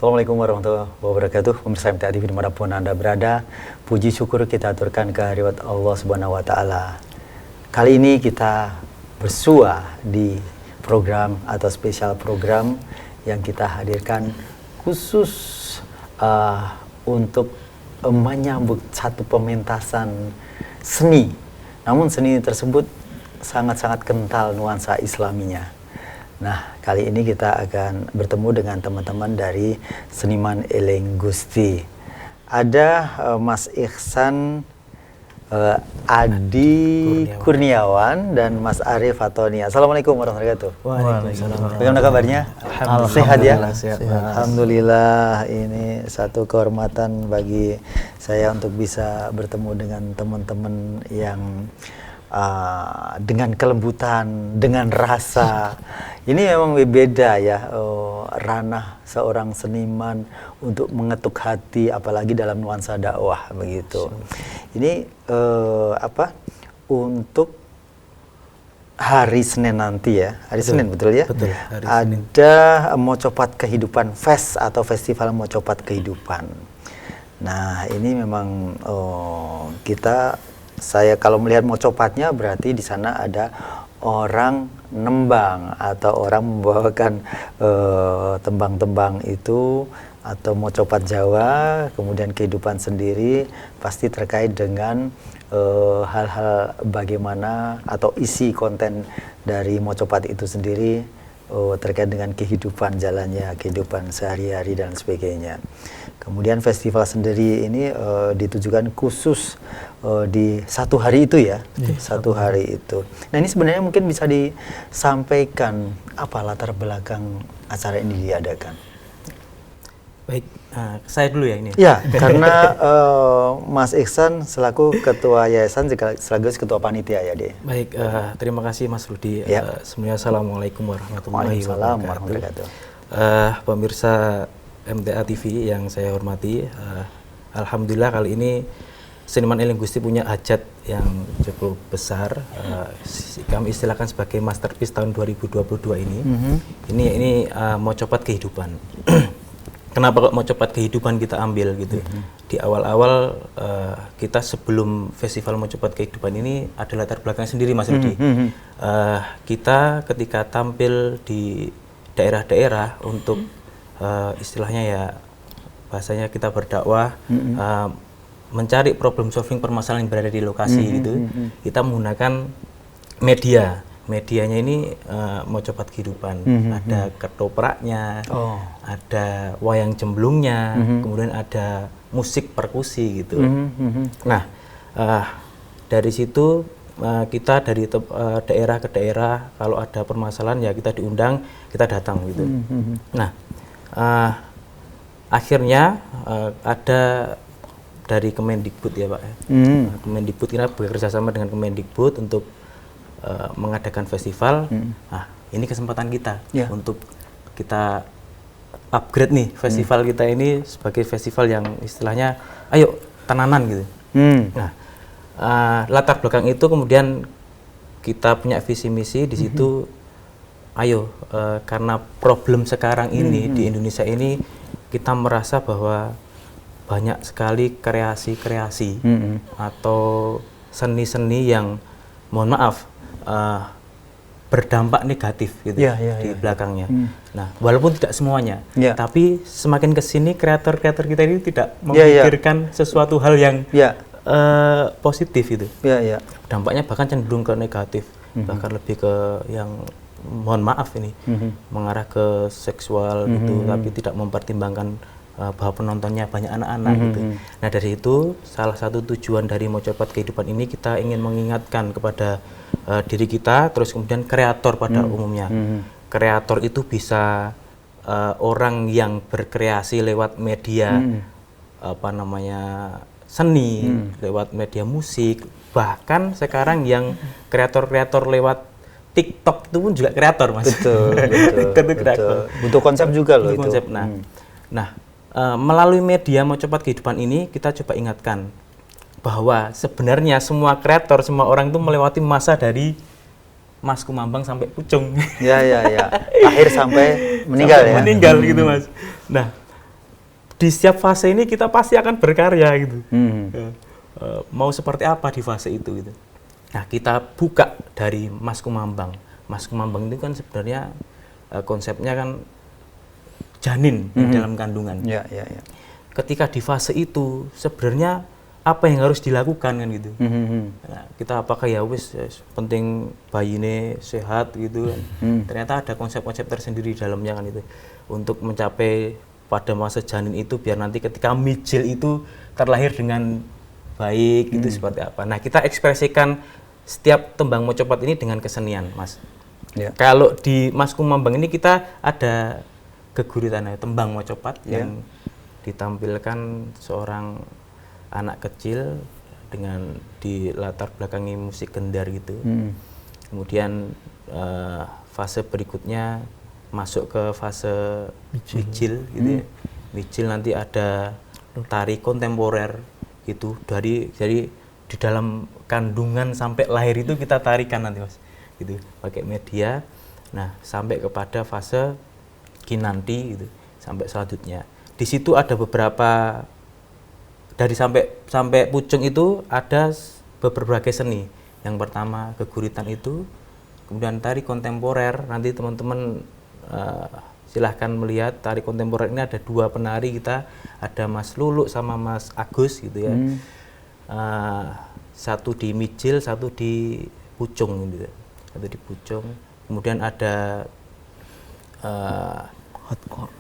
Assalamualaikum warahmatullahi wabarakatuh. Pemirsa MTA TV dimanapun Anda berada, puji syukur kita aturkan kehadirat Allah Subhanahu wa Ta'ala. Kali ini kita bersua di program atau spesial program yang kita hadirkan khusus untuk menyambut satu pementasan seni. Namun seni tersebut sangat-sangat kental nuansa Islaminya. Nah, kali ini kita akan bertemu dengan teman-teman dari Seniman Eling Gusti. Ada Mas Ihsan Adi Kurniawan dan Mas Arif Fatoni. Assalamualaikum warahmatullahi wabarakatuh. Waalaikumsalam. Bagaimana kabarnya? Sehat ya? Sehat. Alhamdulillah, ini satu kehormatan bagi saya untuk bisa bertemu dengan teman-teman yang dengan kelembutan, dengan rasa. Ini memang beda ya, ranah seorang seniman untuk mengetuk hati, apalagi dalam nuansa dakwah begitu. Ini untuk hari Senin nanti ya, hari Senin betul ya? Betul. Ada Mocopat Kehidupan Fest atau Festival Mocopat Kehidupan. Nah, ini memang saya kalau melihat mocopatnya berarti di sana ada orang nembang atau orang membawakan tembang-tembang itu atau mocopat Jawa, kemudian kehidupan sendiri pasti terkait dengan hal-hal bagaimana atau isi konten dari mocopat itu sendiri terkait dengan kehidupan jalannya, kehidupan sehari-hari dan sebagainya. Kemudian festival sendiri ini ditujukan khusus di satu hari itu ya, satu hari itu. Nah, ini sebenarnya mungkin bisa disampaikan apa latar belakang acara ini diadakan. Baik, saya dulu ya ini. Ya, karena Mas Ihsan selaku ketua yayasan sekaligus ketua panitia ya, deh. Baik, terima kasih Mas Rudi. Ya. Semuanya assalamualaikum warahmatullahi wabarakatuh. Pemirsa MTA TV yang saya hormati, alhamdulillah kali ini Seniman Eling Gusti punya hajat yang cukup besar. Kami istilahkan sebagai masterpiece tahun 2022 ini. Ini Mocopat Kehidupan. Kenapa kok Mocopat Kehidupan kita ambil gitu? Di awal-awal kita sebelum festival Mocopat Kehidupan ini ada latar belakang sendiri Mas Rudi. Kita ketika tampil di daerah-daerah untuk istilahnya ya bahasanya kita berdakwah, mencari problem solving permasalahan yang berada di lokasi gitu. Kita menggunakan medianya ini Mocopat Kehidupan. Ada ketopraknya, ada wayang jemblungnya, kemudian ada musik perkusi gitu. Nah, dari situ kita dari daerah ke daerah, kalau ada permasalahan ya kita diundang, kita datang gitu. Nah, akhirnya ada dari Kemendikbud ya Pak. Kemendikbud kita bekerja sama dengan Kemendikbud untuk mengadakan festival. Nah, ini kesempatan kita untuk kita upgrade nih festival kita ini sebagai festival yang istilahnya ayo tenanan gitu. Nah, latar belakang itu kemudian kita punya visi misi di situ. Ayo, karena problem sekarang ini di Indonesia ini kita merasa bahwa banyak sekali kreasi-kreasi atau seni-seni yang mohon maaf berdampak negatif gitu di belakangnya. Nah, walaupun tidak semuanya, tapi semakin kesini kreator-kreator kita ini tidak memikirkan sesuatu hal yang positif gitu. Dampaknya bahkan cenderung ke negatif, bahkan lebih ke yang mohon maaf ini mengarah ke seksual gitu, tapi tidak mempertimbangkan bahwa penontonnya banyak anak-anak gitu. Nah, dari itu salah satu tujuan dari Mocopat Kehidupan ini kita ingin mengingatkan kepada diri kita, terus kemudian kreator pada umumnya. Kreator itu bisa orang yang berkreasi lewat media seni, lewat media musik, bahkan sekarang yang kreator-kreator lewat TikTok itu pun juga kreator, Mas. Betul. Butuh konsep juga loh itu. Konsep. Nah, melalui media Mocopat Kehidupan ini kita coba ingatkan bahwa sebenarnya semua kreator, semua orang itu melewati masa dari Mas Kumambang sampai Pucung. Akhir sampai meninggal sampai meninggal gitu, Mas. Nah, di setiap fase ini kita pasti akan berkarya gitu. Mau seperti apa di fase itu gitu. Nah, kita buka dari Mas Kumambang. Mas Kumambang itu kan sebenarnya konsepnya kan janin di dalam kandungan. Ketika di fase itu sebenarnya apa yang harus dilakukan kan gitu. Nah, kita apakah ya wis penting bayi ini sehat gitu kan. Ternyata ada konsep-konsep tersendiri di dalamnya kan itu untuk mencapai pada masa janin itu biar nanti ketika mijil itu terlahir dengan baik itu seperti apa. Nah, kita ekspresikan setiap tembang mocopat ini dengan kesenian, Mas. Kalau di Mas Kumambang ini kita ada geguritan tembang mocopat yang ditampilkan seorang anak kecil dengan di latar belakangi musik gendar gitu. Kemudian fase berikutnya masuk ke fase mijil gitu ya. Mijil nanti ada tari kontemporer gitu. Jadi di dalam kandungan sampai lahir itu kita tarikan nanti Mas. Gitu, pakai media. Nah, sampai kepada fase kinanti gitu. Sampai selanjutnya. Di situ ada beberapa dari sampai pucung itu ada berbagai seni. Yang pertama geguritan itu, kemudian tari kontemporer. Nanti teman-teman silahkan melihat tari kontemporer ini ada dua penari kita, ada Mas Lulu sama Mas Agus gitu ya. Satu di mijil, satu di pucung gitu. Satu di pucung. Kemudian ada hardcore.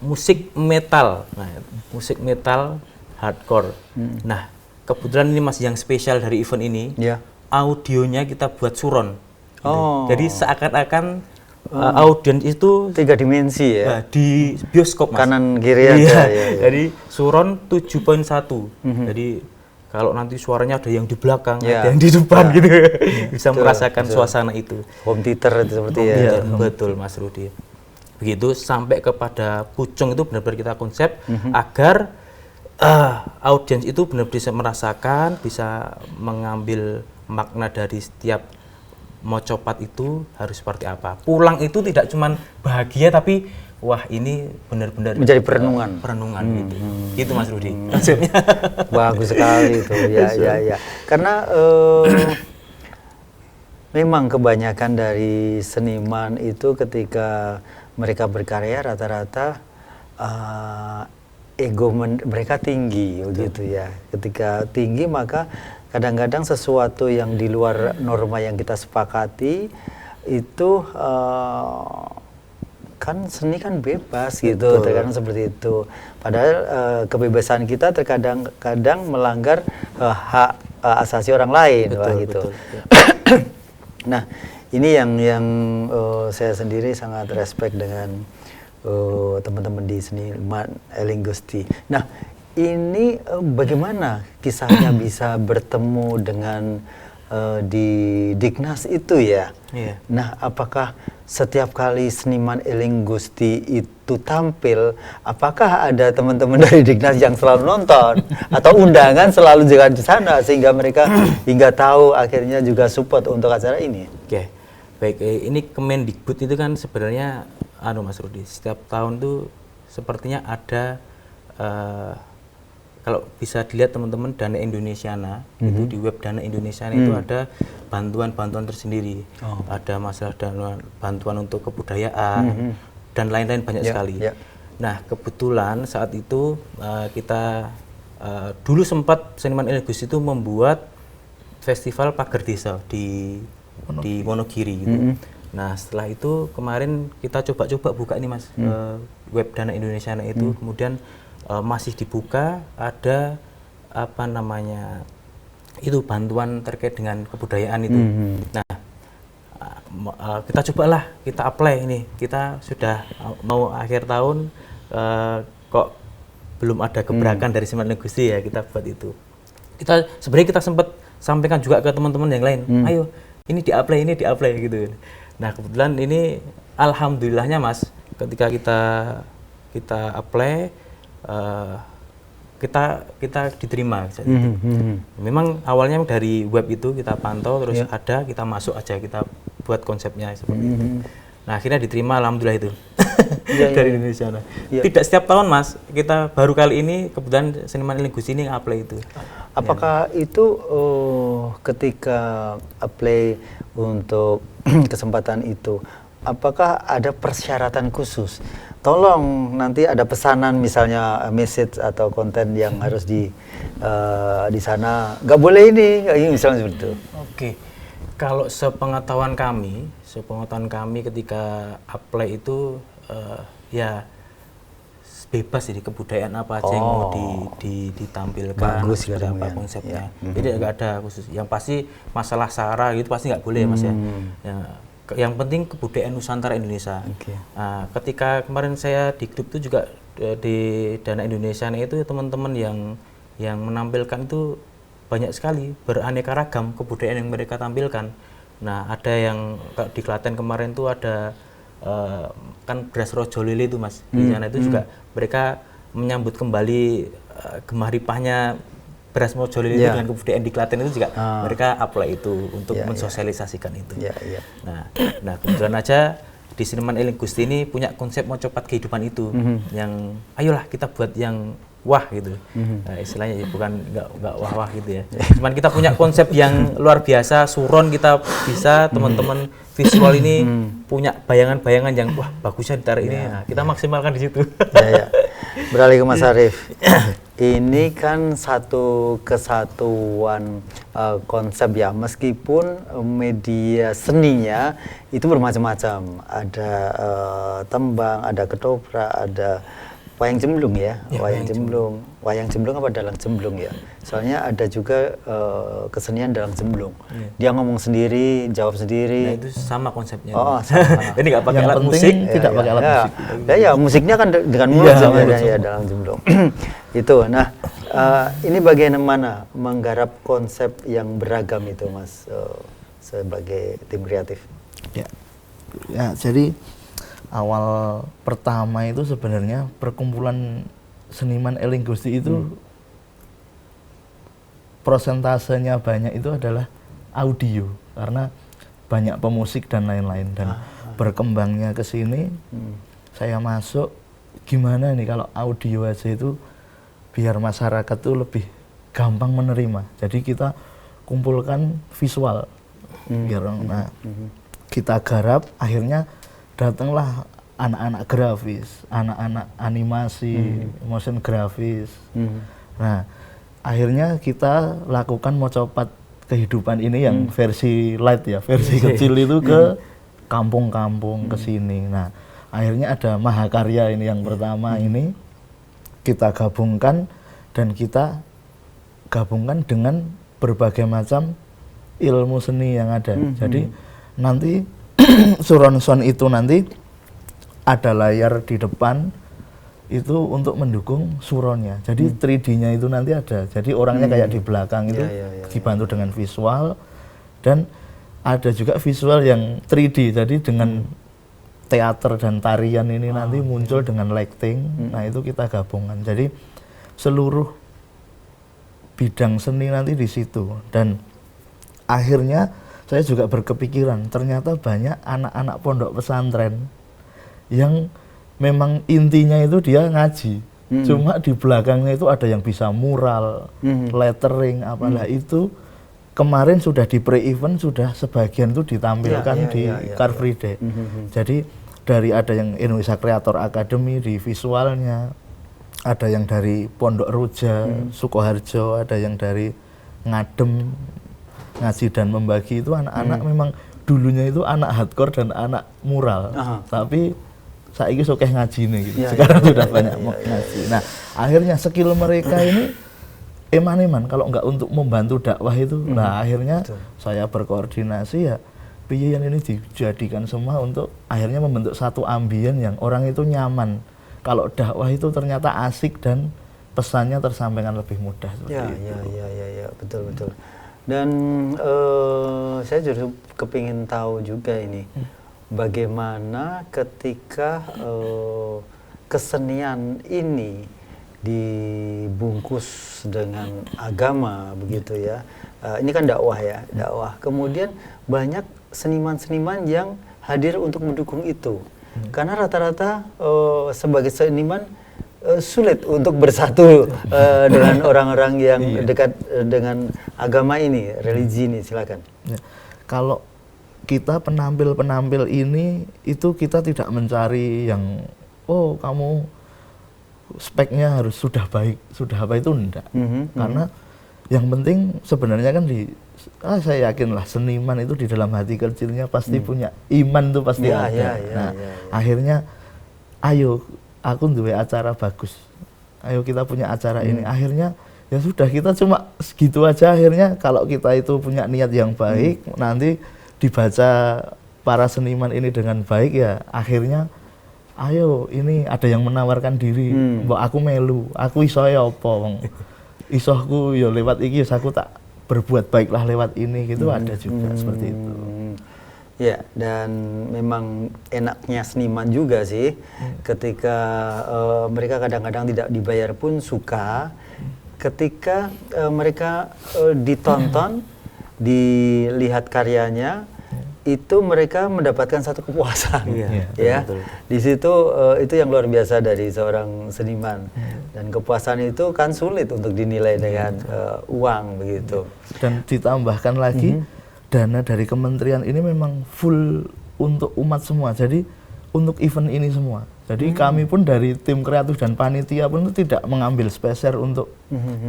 Musik metal. Nah, musik metal hardcore. Nah, kebetulan ini Mas yang spesial dari event ini. Audionya kita buat surround. Gitu. Jadi seakan-akan audiens itu 3 dimensi ya. Di bioskop Mas. Kanan kiri ada ya. Jadi surround 7.1. Jadi kalau nanti suaranya ada yang di belakang, ada yang di depan gitu. Bisa merasakan suasana itu. Home theater itu seperti ya. Betul Mas Rudi. Begitu sampai kepada pucung itu benar-benar kita konsep agar audiens itu benar-benar bisa merasakan, bisa mengambil makna dari setiap mocopat itu harus seperti apa. Pulang itu tidak cuma bahagia tapi wah ini benar-benar menjadi perenungan. Gitu. Gitu Mas Rudi. Bagus sekali itu. Ya. Karena memang kebanyakan dari seniman itu ketika mereka berkarya rata-rata ego mereka tinggi begitu ya. Ketika tinggi maka kadang-kadang sesuatu yang di luar norma yang kita sepakati itu kan seni kan bebas gitu, terkadang seperti itu. Padahal kebebasan kita terkadang melanggar hak asasi orang lain, gitu. Nah, ini yang saya sendiri sangat respect dengan teman-teman di Seniman Eling Gusti. Nah, ini bagaimana kisahnya bisa bertemu dengan di Dignas itu ya? Nah, apakah setiap kali Seniman Eling Gusti itu tampil, apakah ada teman-teman dari Dignas yang selalu nonton atau undangan selalu juga di sana sehingga mereka hingga tahu akhirnya juga support untuk acara ini? Oke, baik. Ini Kemendikbud itu kan sebenarnya, Mas Rudi, setiap tahun tuh sepertinya ada kalau bisa dilihat teman-teman Dana Indonesiana itu di web Dana Indonesiana itu ada bantuan-bantuan tersendiri. Ada masalah bantuan untuk kebudayaan dan lain-lain banyak sekali. Nah, kebetulan saat itu kita dulu sempat Seniman Eling Gusti itu membuat festival pagar desa di Wonogiri gitu. Nah, setelah itu kemarin kita coba-coba buka ini Mas web Dana Indonesiana itu, kemudian masih dibuka, ada apa namanya itu bantuan terkait dengan kebudayaan itu. Nah, kita cobalah, kita apply ini. Kita sudah mau akhir tahun kok belum ada gebrakan dari Seniman Eling Gusti ya, kita buat itu. Sebenarnya kita sempat sampaikan juga ke teman-teman yang lain, ayo ini di-apply gitu. Nah, kebetulan ini alhamdulillahnya Mas, ketika kita apply kita diterima. Memang awalnya dari web itu kita pantau, terus kita masuk aja, kita buat konsepnya seperti itu. Nah, akhirnya diterima, alhamdulillah itu. dari Indonesia. Nah, tidak setiap tahun Mas, kita baru kali ini kebetulan Seniman Eling Gusti ini apply itu. Apakah itu ketika apply untuk kesempatan itu, apakah ada persyaratan khusus? Tolong nanti ada pesanan misalnya message atau konten yang harus di sana, nggak boleh ini misalnya seperti itu. Oke, kalau sepengetahuan kami ketika apply itu ya bebas jadi kebudayaan apa aja yang mau ditampilkan, bagus seperti apa konsepnya. Jadi nggak ada khusus. Yang pasti masalah sara gitu pasti nggak boleh Mas ya. Yang penting kebudayaan Nusantara Indonesia. Nah, ketika kemarin saya di klip itu juga di Dana Indonesia itu teman-teman yang menampilkan itu banyak sekali, beraneka ragam kebudayaan yang mereka tampilkan. Nah, ada yang di Klaten kemarin tuh ada kan beras rojo lele itu Mas. Di sana itu juga mereka menyambut kembali gemah ripahnya beras rojo lele itu dengan kebudayaan di Klaten itu juga mereka apply itu untuk mensosialisasikan itu. Nah, kebetulan aja di Seniman Eling Gusti ini punya konsep mocopat kehidupan itu yang ayolah kita buat yang wah gitu. Nah, istilahnya ya bukan nggak wah-wah gitu ya. Cuman kita punya konsep yang luar biasa, suron kita bisa teman-teman visual ini punya bayangan-bayangan yang wah bagusnya ditarik ini. Nah, kita maksimalkan di situ. Beralih ke Mas Arief. Ini kan satu kesatuan konsep ya, meskipun media seninya itu bermacam-macam. Ada tembang, ada ketoprak, ada wayang jemblung ya, wayang jemblung apa dalang jemblung ya. Soalnya ada juga kesenian dalang jemblung. Dia ngomong sendiri, jawab sendiri. Nah, itu sama konsepnya. Oh, sama. Ini nggak pakai alat musik, tidak pakai alat musik. Ya, musiknya kan dengan mulut ya dalang jemblung. Itu. Nah, ini bagaimana menggarap konsep yang beragam itu, Mas, sebagai tim kreatif? Ya, jadi awal pertama itu sebenarnya perkumpulan Seniman Eling Gusti itu prosentasenya banyak itu adalah audio karena banyak pemusik dan lain-lain dan berkembangnya ke sini saya masuk gimana nih kalau audio aja itu biar masyarakat tuh lebih gampang menerima. Jadi kita kumpulkan visual biar kita garap, akhirnya datanglah anak-anak grafis, anak-anak animasi, motion grafis. Nah, akhirnya kita lakukan mocopat kehidupan ini yang versi light ya, versi kecil itu ke kampung-kampung ke sini. Nah, akhirnya ada Mahakarya ini yang pertama ini kita gabungkan dan kita gabungkan dengan berbagai macam ilmu seni yang ada. Jadi nanti Suron-son itu nanti ada layar di depan itu untuk mendukung suronnya. Jadi 3D-nya itu nanti ada. Jadi orangnya kayak di belakang itu dibantu dengan visual dan ada juga visual yang 3D. Jadi dengan teater dan tarian ini nanti muncul dengan lighting. Nah, itu kita gabungkan. Jadi seluruh bidang seni nanti di situ dan akhirnya saya juga berkepikiran, ternyata banyak anak-anak pondok pesantren yang memang intinya itu dia ngaji. Cuma di belakangnya itu ada yang bisa mural, lettering, apalah itu kemarin sudah di pre-event, sudah sebagian itu ditampilkan di Car Free Day. Jadi dari ada yang Indonesia Creator Academy di visualnya, ada yang dari Pondok Roja, Sukoharjo, ada yang dari Ngadem, Ngaji dan Membagi itu anak-anak memang dulunya itu anak hardcore dan anak mural, tapi saya ini suka ngaji nih gitu. Sekarang sudah banyak ngaji. Nah, akhirnya skill mereka ini eman-eman kalau nggak untuk membantu dakwah itu. Nah, akhirnya saya berkoordinasi ya, piye ini dijadikan semua untuk akhirnya membentuk satu ambien yang orang itu nyaman. Kalau dakwah itu ternyata asik dan pesannya tersampaikan lebih mudah. Ya, betul. Dan saya justru kepingin tahu juga ini, bagaimana ketika kesenian ini dibungkus dengan agama begitu ya. Ini kan dakwah ya, dakwah. Kemudian banyak seniman-seniman yang hadir untuk mendukung itu. Karena rata-rata sebagai seniman sulit untuk bersatu dengan orang-orang yang dekat dengan agama ini, religi ini. Silakan. Ya. Kalau kita penampil-penampil ini itu kita tidak mencari yang kamu speknya harus sudah apa itu enggak. Karena yang penting sebenarnya kan saya yakinlah seniman itu di dalam hati kecilnya pasti punya iman tuh pasti ada. Akhirnya ayo aku duwe acara bagus. Ayo kita punya acara ini. Akhirnya ya sudah kita cuma segitu aja, akhirnya kalau kita itu punya niat yang baik nanti dibaca para seniman ini dengan baik ya akhirnya ayo ini ada yang menawarkan diri, mbok aku melu, aku iso ya apa wong isohku ya lewat iki aku tak berbuat baiklah lewat ini gitu, ada juga seperti itu. Ya, dan memang enaknya seniman juga sih ketika mereka kadang-kadang tidak dibayar pun suka ketika mereka ditonton, dilihat karyanya, itu mereka mendapatkan satu kepuasan, ya. Betul. Di situ itu yang luar biasa dari seorang seniman, dan kepuasan itu kan sulit untuk dinilai dengan uang begitu. Dan ditambahkan lagi dana dari kementerian ini memang full untuk umat semua, jadi untuk event ini semua. Jadi kami pun dari tim kreatif dan panitia pun itu tidak mengambil spesial untuk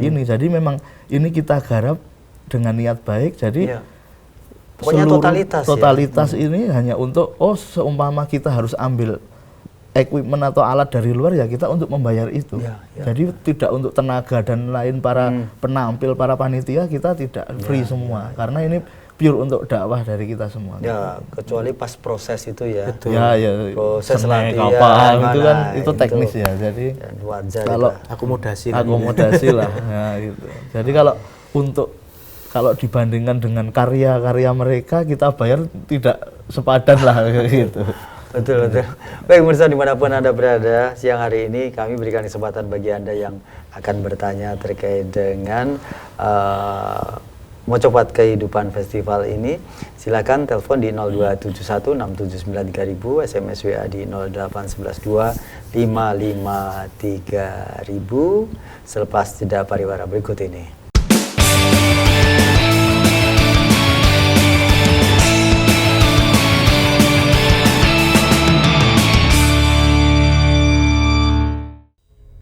ini. Jadi memang ini kita garap dengan niat baik. Jadi pokoknya totalitas ini hanya untuk seumpama kita harus ambil equipment atau alat dari luar ya kita untuk membayar itu. Jadi tidak untuk tenaga dan lain para penampil, para panitia kita tidak free semua. Karena ini pure untuk dakwah dari kita semua. Ya, kecuali pas proses itu ya. Betul. Ya, proses latihan itu kan itu teknis ya. Jadi kalau akomodasi lah ya, gitu. Jadi kalau dibandingkan dengan karya-karya mereka kita bayar tidak sepadan lah gitu. Betul. Baik pemirsa dimanapun Anda berada, siang hari ini kami berikan kesempatan bagi Anda yang akan bertanya terkait dengan Mocopat Kehidupan Festival ini. Silakan telepon di 02716793.000, SMS WA di 0812553.000 selepas jeda pariwara berikut ini.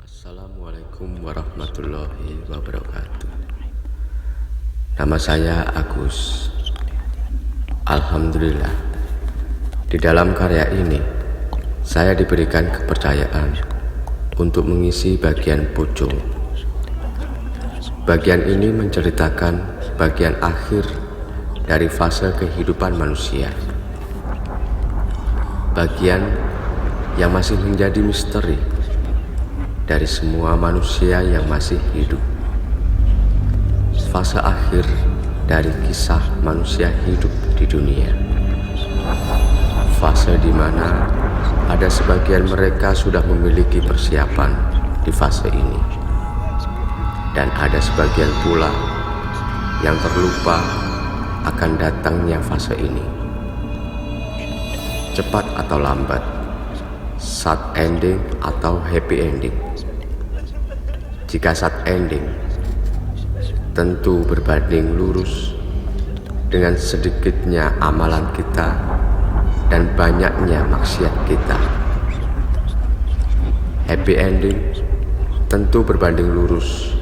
Assalamualaikum warahmatullahi wabarakatuh. Nama saya Agus. Alhamdulillah, di dalam karya ini saya diberikan kepercayaan untuk mengisi bagian pocong. Bagian ini menceritakan bagian akhir dari fase kehidupan manusia. Bagian yang masih menjadi misteri dari semua manusia yang masih hidup. Fase akhir dari kisah manusia hidup di dunia. Fase di mana ada sebagian mereka sudah memiliki persiapan di fase ini. Dan ada sebagian pula yang terlupa akan datangnya fase ini. Cepat atau lambat, sad ending atau happy ending. Jika sad ending, tentu berbanding lurus dengan sedikitnya amalan kita dan banyaknya maksiat kita. Happy ending tentu berbanding lurus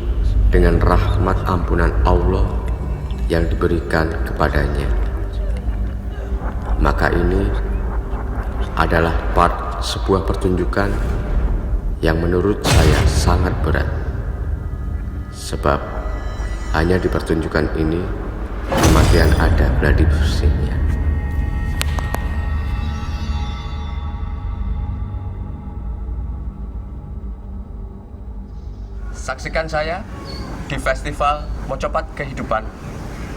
dengan rahmat ampunan Allah yang diberikan kepadanya. Maka ini adalah part sebuah pertunjukan yang menurut saya sangat berat. Sebab hanya di pertunjukan ini kematian ada gladi bersihnya. Saksikan saya di Festival Mocopat Kehidupan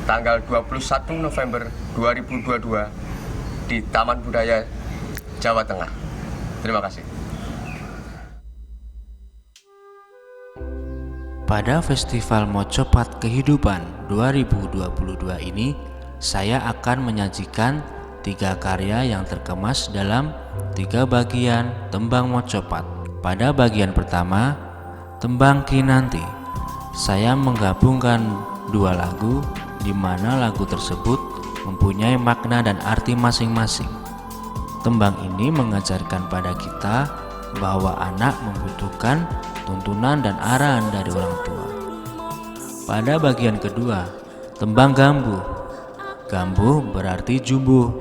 tanggal 21 November 2022 di Taman Budaya Jawa Tengah. Terima kasih. Pada Festival Mocopat Kehidupan 2022 ini, saya akan menyajikan 3 karya yang terkemas dalam 3 bagian tembang mocopat. Pada bagian pertama, tembang Kinanti, saya menggabungkan 2 lagu di mana lagu tersebut mempunyai makna dan arti masing-masing. Tembang ini mengajarkan pada kita bahwa anak membutuhkan tuntunan dan arahan dari orang tua. Pada bagian kedua, tembang Gambuh. Gambuh berarti jumbuh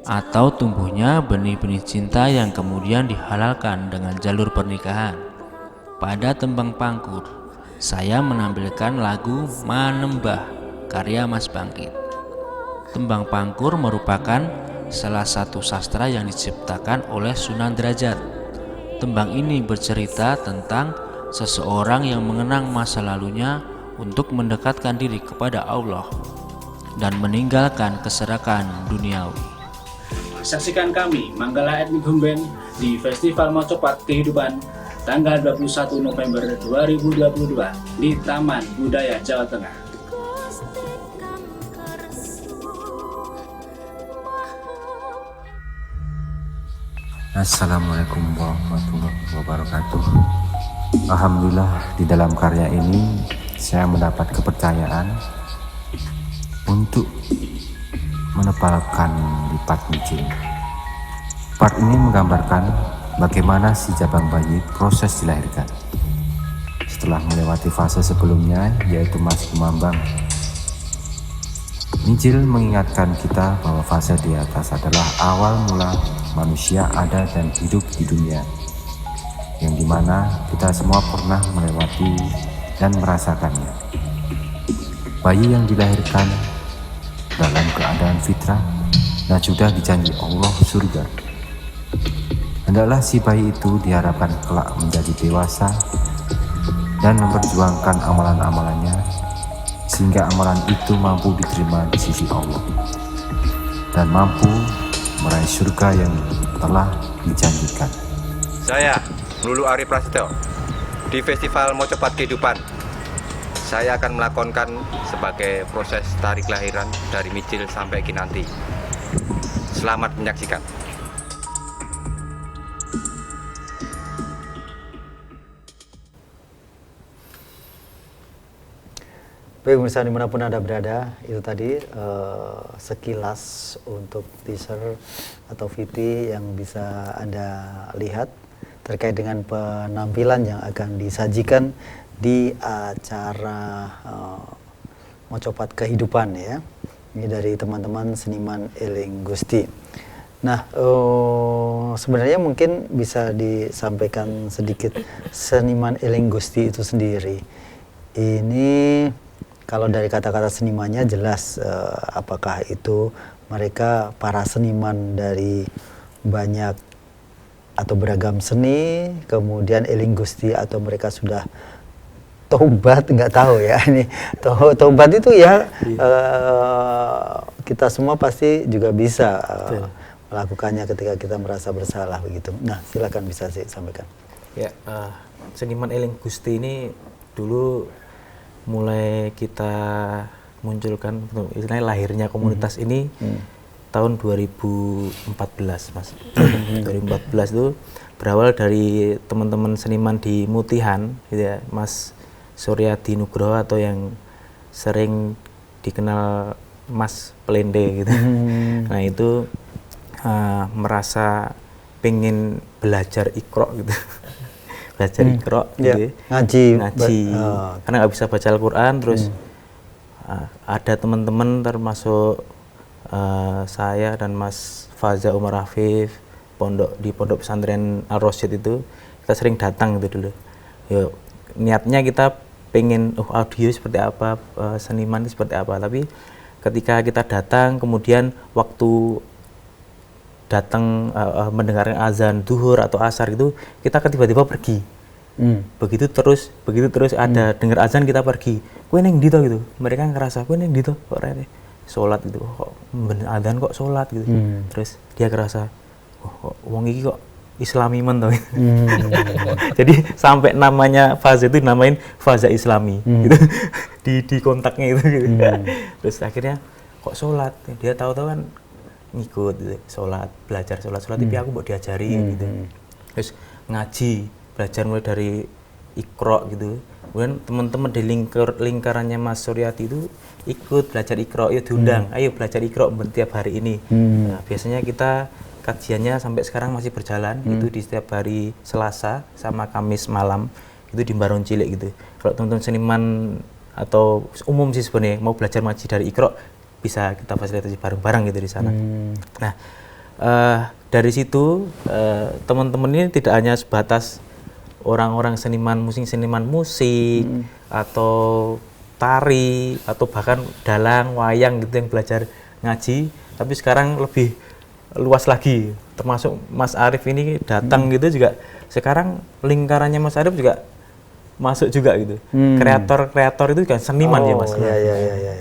atau tumbuhnya benih-benih cinta yang kemudian dihalalkan dengan jalur pernikahan. Pada tembang Pangkur, saya menampilkan lagu Manembah karya Mas Bangkit. Tembang Pangkur merupakan salah satu sastra yang diciptakan oleh Sunan Derajat. Tembang ini bercerita tentang seseorang yang mengenang masa lalunya untuk mendekatkan diri kepada Allah dan meninggalkan keserakan duniawi. Saksikan kami Manggala Ethnic Home Band di Festival Mocopat Kehidupan tanggal 21 November 2022 di Taman Budaya Jawa Tengah. Assalamualaikum warahmatullahi wabarakatuh. Alhamdulillah, di dalam karya ini saya mendapat kepercayaan untuk menepalkan lipat micin. Part ini menggambarkan bagaimana si jabang bayi proses dilahirkan. Setelah melewati fase sebelumnya, yaitu masih mengambang, Mijil mengingatkan kita bahwa fase di atas adalah awal mula manusia ada dan hidup di dunia, yang dimana kita semua pernah melewati dan merasakannya. Bayi yang dilahirkan dalam keadaan fitrah dan sudah dijanji Allah surga. Hendaklah si bayi itu diharapkan kelak menjadi dewasa dan memperjuangkan amalan-amalannya sehingga amalan itu mampu diterima di sisi Allah dan mampu meraih surga yang telah dijanjikan. Saya, Lulu Ari Prasetyo, di Festival Mocopat Kehidupan. Saya akan melakonkan sebagai proses tari kelahiran dari Mijil sampai Kinanti. Selamat menyaksikan. Baik pemirsa dimanapun Anda berada, itu tadi sekilas untuk teaser atau VT yang bisa Anda lihat terkait dengan penampilan yang akan disajikan di acara Mocopat Kehidupan ya. Ini dari teman-teman seniman Eling Gusti. Nah, sebenarnya mungkin bisa disampaikan sedikit seniman Eling Gusti itu sendiri. Ini kalau dari kata-kata senimannya jelas apakah itu mereka para seniman dari banyak atau beragam seni, kemudian Eling Gusti atau mereka sudah tobat, nggak tahu ya ini tobat itu ya kita semua pasti juga bisa melakukannya ketika kita merasa bersalah begitu. Nah silakan bisa sih sampaikan. Ya, seniman Eling Gusti ini dulu mulai kita munculkan, istilahnya lahirnya komunitas ini tahun 2014 Mas. 2014 itu berawal dari teman-teman seniman di Mutihan gitu ya, Mas Suryadi Nugroho atau yang sering dikenal Mas Pelende gitu. Nah itu merasa pengen belajar Iqra gitu. Belajar Iqra gitu. Ngaji. Karena nggak bisa baca Al-Quran, terus ada teman-teman termasuk saya dan Mas Faza Umar Afif di pondok pesantren Al-Rasyid itu kita sering datang gitu dulu. Yo, niatnya kita pengen audio seperti apa, seniman seperti apa, tapi ketika kita datang kemudian waktu datang mendengarkan azan duhur atau asar itu kita tiba-tiba pergi. Begitu terus ada dengar azan kita pergi. Kowe neng ndi to gitu. Mereka ngerasa kowe neng ndi to kok rene salat gitu. Kok azan kok salat gitu. Terus dia ngerasa wong iki kok Islami men to. Jadi sampai namanya Faza itu namain Faza Islami gitu. Di kontaknya itu gitu. Terus akhirnya kok salat. Dia tahu-tahu kan ngikut gitu, sholat, belajar sholat tapi aku mau diajari gitu. Terus ngaji, belajar mulai dari Iqra gitu. Kemudian teman-teman di lingkarannya Mas Suryati itu ikut belajar Iqra, ya diundang, ayo belajar Iqra tiap hari ini. Nah, biasanya kita kajiannya sampai sekarang masih berjalan, itu di setiap hari Selasa sama Kamis malam, itu di Baron Cilik gitu. Kalau teman-teman seniman atau umum sih sebenarnya mau belajar ngaji dari Iqra, bisa kita fasilitasi bareng-bareng gitu di sana. Nah, dari situ teman-teman ini tidak hanya sebatas orang-orang seniman musik atau tari atau bahkan dalang, wayang gitu yang belajar ngaji, tapi sekarang lebih luas lagi, termasuk Mas Arief ini datang gitu juga. Sekarang lingkarannya Mas Arief juga masuk juga gitu. Kreator itu kan seniman ya Mas.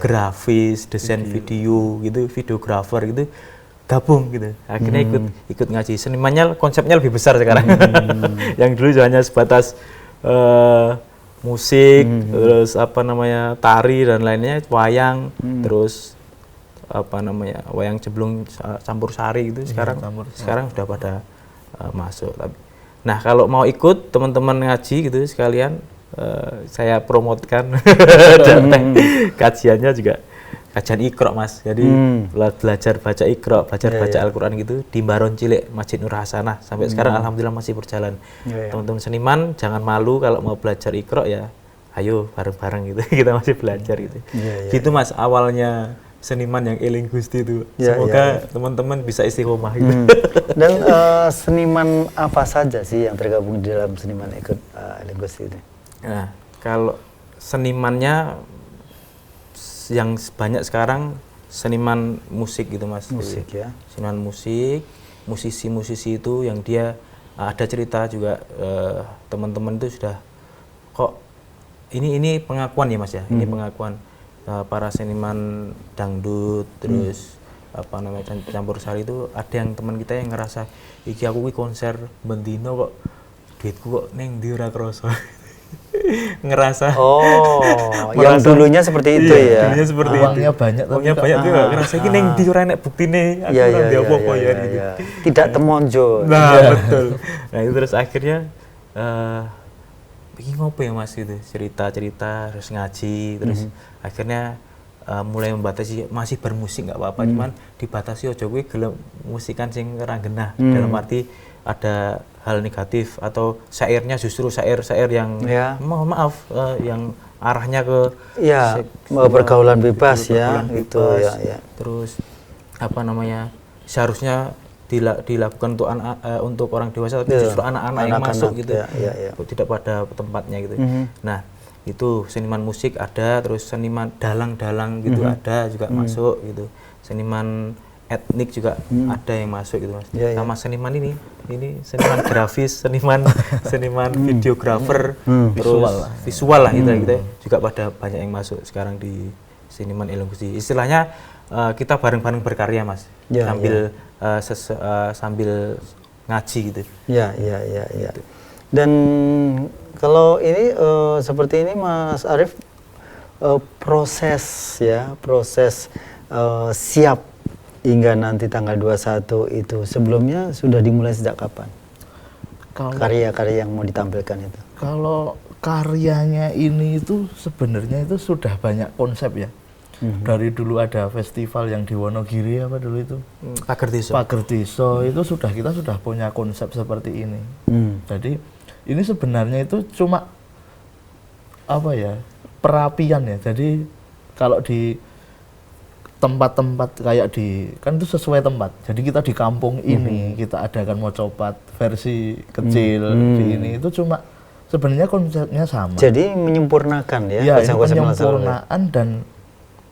Grafis, desain video gitu, videografer gitu, gabung gitu. Akhirnya ikut ngaji. Senimannya konsepnya lebih besar sekarang. Yang dulu hanya sebatas musik, terus tari dan lainnya, wayang, terus wayang jeblung, campur sari gitu. Sekarang sudah pada masuk. Nah, kalau mau ikut teman-teman ngaji gitu sekalian, saya promotkan kajiannya juga kajian Iqra Mas. Jadi belajar baca Iqra, belajar baca Al-Qur'an gitu di Baron Cilik Masjid Nur Hasanah. Sampai sekarang alhamdulillah masih berjalan. Teman-teman seniman jangan malu kalau mau belajar Iqra, ya ayo bareng-bareng gitu. Kita masih belajar gitu. Gitu Mas awalnya seniman yang eling Gusti itu. Semoga teman-teman bisa istiqomah gitu. Dan seniman apa saja sih yang tergabung di dalam seniman ikut eling Gusti ini? Nah, kalau senimannya yang banyak sekarang seniman musik gitu Mas. Musik ya. Seniman musik, musisi-musisi itu yang dia ada cerita juga, teman-teman itu sudah kok ini pengakuan ya Mas ya. Ini pengakuan para seniman dangdut, terus campur sari itu ada yang teman kita yang ngerasa iki aku konser bendino kok duitku kok neng ndi ora krasa. Ngerasa yang dulunya seperti itu ya. Dulunya seperti uangnya itu. banyak Uangnya banyak tuh ngerasa iki neng ndi ora enek buktine aku ora ndek apa-apa ya gitu. Tidak temonjo. Nah, betul. Nah, itu terus akhirnya iki ngopo ya Mas gitu, cerita-cerita terus ngaji, terus akhirnya mulai membatasi, masih bermusik nggak apa-apa, cuman dibatasi ojo kuwi gelem musikan sing ora genah, dalam arti ada hal negatif atau syairnya justru syair-syair yang mohon maaf yang arahnya ke pergaulan bebas ya itu ya. Terus seharusnya dilakukan untuk orang dewasa, tapi justru anak-anak yang masuk gitu, tidak pada tempatnya gitu. Nah, itu seniman musik ada, terus seniman dalang-dalang gitu ada juga masuk gitu, seniman etnik juga ada yang masuk gitu Mas. Sama seniman ini seniman grafis, seniman videografer, terus visual lah gitu juga pada banyak yang masuk sekarang di seniman eling Gusti. Istilahnya kita bareng-bareng berkarya Mas, sambil ngaji gitu. Ya. Dan kalau ini seperti ini Mas Arief, proses siap hingga nanti tanggal 21 itu sebelumnya sudah dimulai sejak kapan? Karya-karya yang mau ditampilkan itu. Kalau karyanya ini itu sebenarnya itu sudah banyak konsep ya. Dari dulu ada festival yang di Wonogiri apa dulu itu Pagerdiso itu kita sudah punya konsep seperti ini. Jadi ini sebenarnya itu cuma perapian ya. Jadi kalau di tempat-tempat kayak kan itu sesuai tempat. Jadi kita di kampung ini kita adakan Mocopat versi kecil di ini itu cuma sebenarnya konsepnya sama. Jadi menyempurnakan ya. Penyempurnaan dan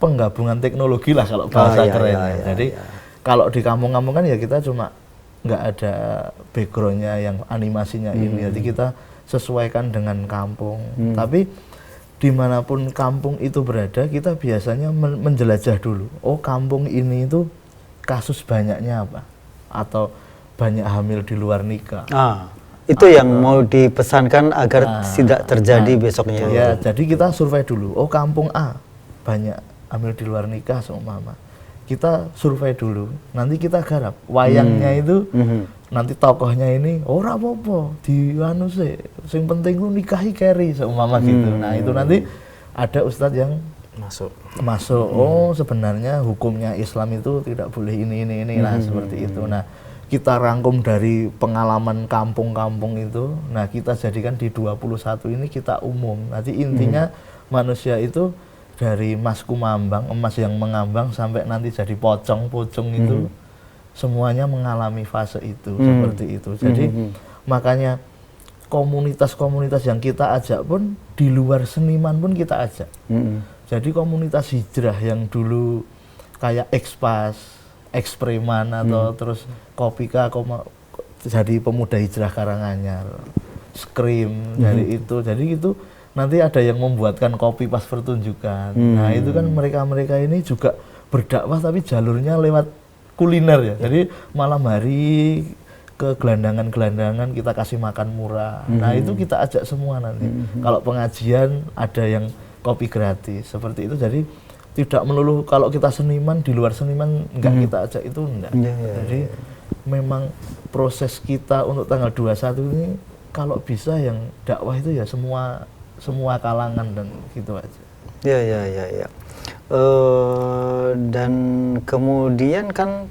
penggabungan teknologi lah kalau bahasa kerennya. Jadi kalau di kampung-kampung kan ya kita cuma nggak ada backgroundnya yang animasinya ini. Jadi kita sesuaikan dengan kampung. Tapi dimanapun kampung itu berada, kita biasanya menjelajah dulu. Oh, kampung ini itu kasus banyaknya apa? Atau banyak hamil di luar nikah. Itu yang mau dipesankan agar tidak terjadi besoknya. Ya, jadi kita survei dulu. Oh, kampung A banyak hamil di luar nikah seumpama. kita survei dulu, nanti kita garap wayangnya itu, nanti tokohnya ini ora apa-apa di anu sih, sing penting lu nikahi Keri seumpama gitu. Nah itu nanti ada ustadz yang masuk. Oh sebenarnya hukumnya Islam itu tidak boleh ini. Nah seperti itu. Nah kita rangkum dari pengalaman kampung-kampung itu, nah kita jadikan di 21 ini kita umum. Nanti intinya manusia itu dari emas kumambang, emas yang mengambang sampai nanti jadi pocong itu semuanya mengalami fase itu seperti itu. Jadi makanya komunitas-komunitas yang kita ajak pun di luar seniman pun kita ajak. Jadi komunitas hijrah yang dulu kayak Expas, Ekspreman atau terus Kopika jadi pemuda hijrah Karanganyar, Scream dari itu. Jadi itu nanti ada yang membuatkan kopi pas pertunjukan. Nah itu kan mereka ini juga berdakwah tapi jalurnya lewat kuliner ya. Jadi malam hari ke gelandangan-gelandangan kita kasih makan murah. Nah itu kita ajak semua nanti. Kalau pengajian ada yang kopi gratis seperti itu. Jadi tidak melulu kalau kita seniman, di luar seniman enggak kita ajak itu enggak. Jadi memang proses kita untuk tanggal 21 ini kalau bisa yang dakwah itu ya semua kalangan dan gitu aja. Ya. Dan kemudian kan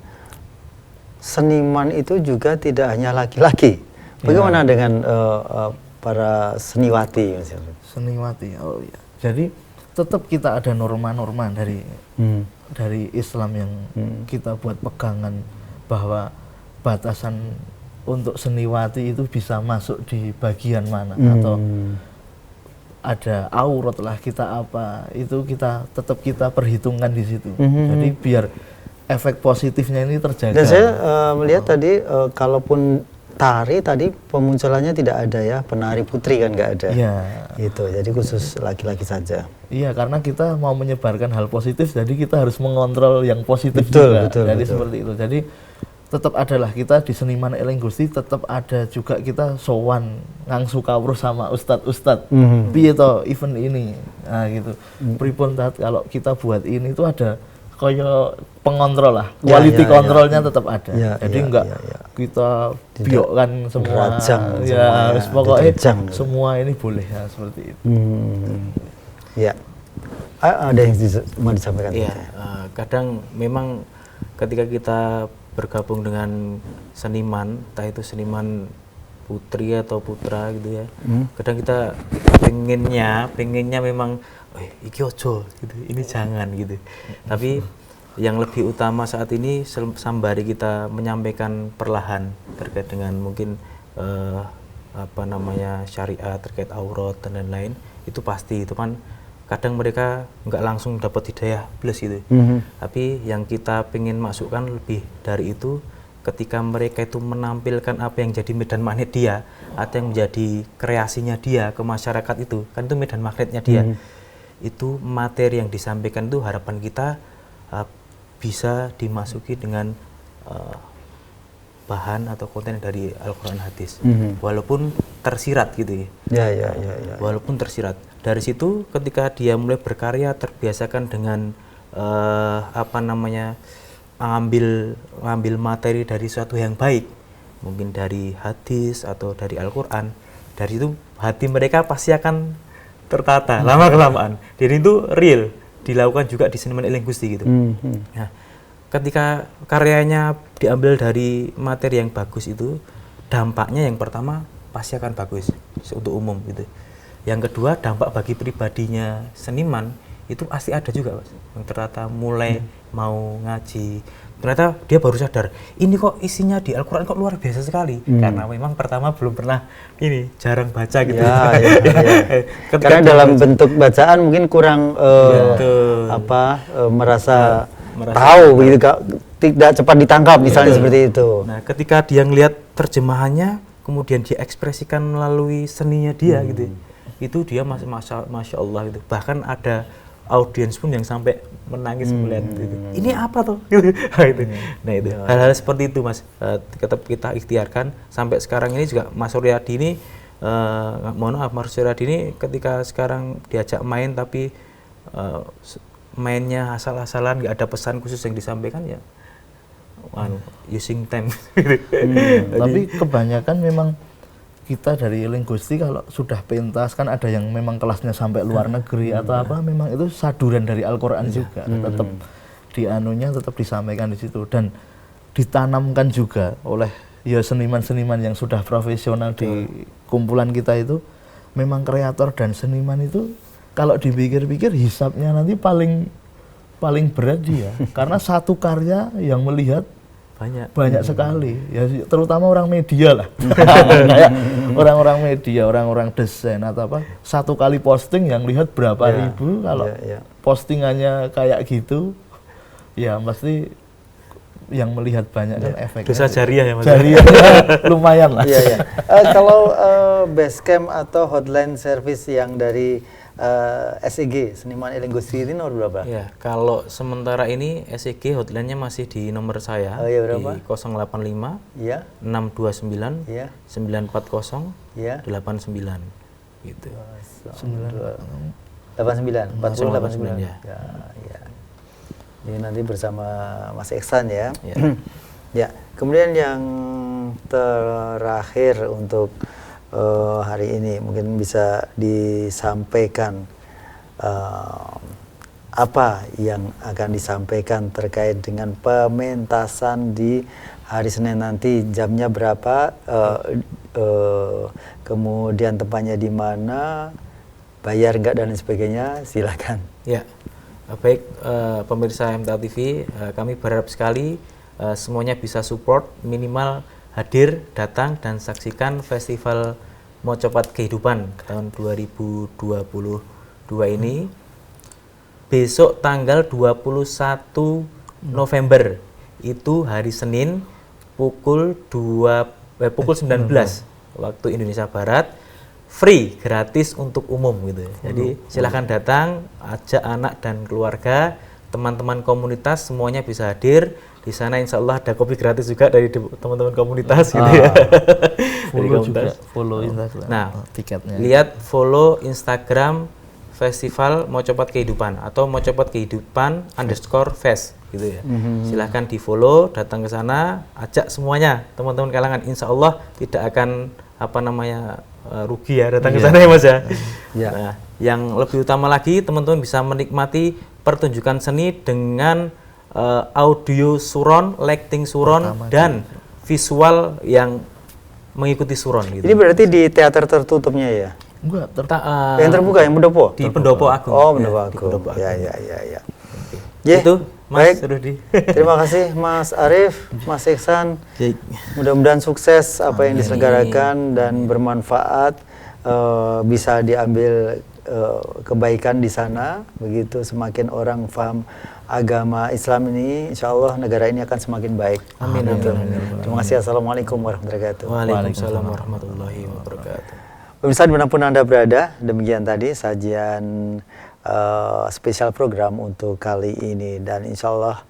seniman itu juga tidak hanya laki-laki. Bagaimana dengan para seniwati misalnya? Seniwati, oh iya. Jadi tetap kita ada norma-norma dari Islam yang kita buat pegangan bahwa batasan untuk seniwati itu bisa masuk di bagian mana atau ada aurat lah kita apa itu tetap kita perhitungkan di situ. Jadi biar efek positifnya ini terjaga. Dan saya melihat tadi kalaupun tari tadi pemunculannya tidak ada ya, penari putri kan nggak ada. Iya. Itu jadi khusus laki-laki saja. Iya, karena kita mau menyebarkan hal positif, jadi kita harus mengontrol yang positif betul. Jadi seperti itu. Jadi tetap adalah kita di Seniman Eling Gusti tetap ada juga kita sowan ngangsu kawruh sama ustad-ustad. Piye to event ini. Nah gitu. Pripun kalau kita buat ini itu ada kaya pengontrol lah. Quality kontrolnya tetap ada. Jadi enggak kita biokkan semua. Ya, pokoknya semua ini boleh ya seperti itu. Ya. Ada yang mau disampaikan? Iya, kadang memang ketika kita bergabung dengan seniman, entah itu seniman putri atau putra gitu ya. Kadang kita pengennya memang iki ojo gitu, ini jangan gitu. Tapi yang lebih utama saat ini sembari kita menyampaikan perlahan terkait dengan mungkin syariat terkait aurat dan lain-lain, itu pasti itu kan kadang mereka nggak langsung dapat hidayah plus gitu. Tapi yang kita pengen masukkan lebih dari itu, ketika mereka itu menampilkan apa yang jadi medan magnet dia atau yang menjadi kreasinya dia ke masyarakat itu, kan itu medan magnetnya dia. Itu materi yang disampaikan itu harapan kita bisa dimasuki dengan bahan atau konten dari Al-Quran hadis, walaupun tersirat gitu ya. Walaupun tersirat. Dari situ ketika dia mulai berkarya terbiasakan dengan mengambil materi dari suatu yang baik, mungkin dari hadis atau dari Al-Quran. Dari itu hati mereka pasti akan tertata lama kelamaan. Jadi itu real dilakukan juga di Seniman Eling Gusti gitu. Nah, ketika karyanya diambil dari materi yang bagus itu, dampaknya yang pertama pasti akan bagus untuk umum gitu. Yang kedua, dampak bagi pribadinya seniman itu pasti ada juga, Mas. Yang ternyata mulai mau ngaji, ternyata dia baru sadar, ini kok isinya di Al-Quran kok luar biasa sekali. Karena memang pertama belum pernah jarang baca gitu. Karena dalam bentuk bacaan mungkin kurang merasa tahu begitu, tidak cepat ditangkap misalnya seperti itu. Nah, ketika dia ngelihat terjemahannya, kemudian dia ekspresikan melalui seninya dia gitu. Itu dia masya Allah gitu. Bahkan ada audiens pun yang sampai menangis melihat gitu. Ini apa tuh? Nah itu hal-hal seperti itu, Mas. Tetap kita ikhtiarkan sampai sekarang ini juga Mas Suryadi ini Mas Suryadi ini ketika sekarang diajak main tapi mainnya asal-asalan, nggak ada pesan khusus yang disampaikan ya using time. Tapi kebanyakan memang kita dari Eling Gusti kalau sudah pentas kan ada yang memang kelasnya sampai luar negeri atau apa, memang itu saduran dari Al-Qur'an juga. Tetap tetap disampaikan di situ dan ditanamkan juga oleh ya seniman-seniman yang sudah profesional di kumpulan kita itu. Memang kreator dan seniman itu kalau dipikir-pikir hisapnya nanti paling berat dia karena satu karya yang melihat banyak sekali ya, terutama orang media lah. Kayak orang-orang media, orang-orang desain atau apa, satu kali posting yang lihat berapa ribu, kalau postingannya kayak gitu ya mesti yang melihat banyak kan efeknya. Dosa jariah ya Mas. Jariah lumayan lah. Kalau Basecamp atau hotline service yang dari SEG Seniman Eling Gusti ini nomor berapa? Ya, kalau sementara ini SEG hotline-nya masih di nomor saya berapa? Di 085 629 940 89 gitu. 89 4089 ya. Ini nanti bersama Mas Iksan ya. Ya, kemudian yang terakhir untuk hari ini mungkin bisa disampaikan apa yang akan disampaikan terkait dengan pementasan di hari Senin nanti, jamnya berapa, kemudian tempatnya di mana, bayar enggak dan lain sebagainya, silakan. Ya, baik pemirsa MTA TV, kami berharap sekali semuanya bisa support, minimal hadir, datang dan saksikan Festival Mocopat Kehidupan tahun 2022 ini. Besok tanggal 21 November itu hari Senin pukul 19 waktu Indonesia Barat, free, gratis untuk umum gitu ya. Jadi silahkan datang, ajak anak dan keluarga, teman-teman komunitas semuanya bisa hadir. Di sana insya Allah ada kopi gratis juga dari teman-teman komunitas gitu ya. Follow Instagram. Nah, tiketnya. Lihat follow Instagram Festival Mocopat Kehidupan atau Mocopat Kehidupan _fest gitu ya. Silahkan di follow, datang ke sana, ajak semuanya teman-teman kalangan, insya Allah tidak akan rugi ya datang ke sana ya Mas ya. Nah, yang lebih utama lagi teman-teman bisa menikmati pertunjukan seni dengan audio surround, lighting surround dan visual yang mengikuti surround gitu. Ini berarti di teater tertutupnya ya? Enggak, yang terbuka, yang Pendopo? Di Pendopo Agung. Oh, Pendopo Agung. Ya. Itu Mas Rudi. Terima kasih Mas Arif, Mas Iksan. Mudah-mudahan sukses apa yang diselenggarakan dan bermanfaat, bisa diambil kebaikan di sana, begitu semakin orang paham agama Islam ini, insya Allah negara ini akan semakin baik. Amin. Terima kasih. Assalamualaikum warahmatullahi wabarakatuh. Waalaikumsalam warahmatullahi wabarakatuh. Pemirsa dimanapun Anda berada, demikian tadi sajian spesial program untuk kali ini, dan insya Allah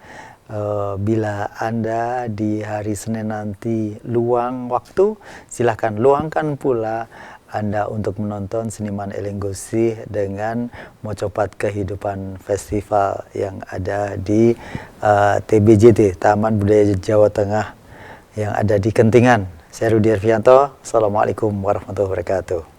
bila Anda di hari Senin nanti luang waktu, silahkan luangkan pula Anda untuk menonton Seniman Eling Gusti dengan Mocopat Kehidupan Festival yang ada di TBJT, Taman Budaya Jawa Tengah yang ada di Kentingan. Saya Rudi Arfianto, Assalamualaikum warahmatullahi wabarakatuh.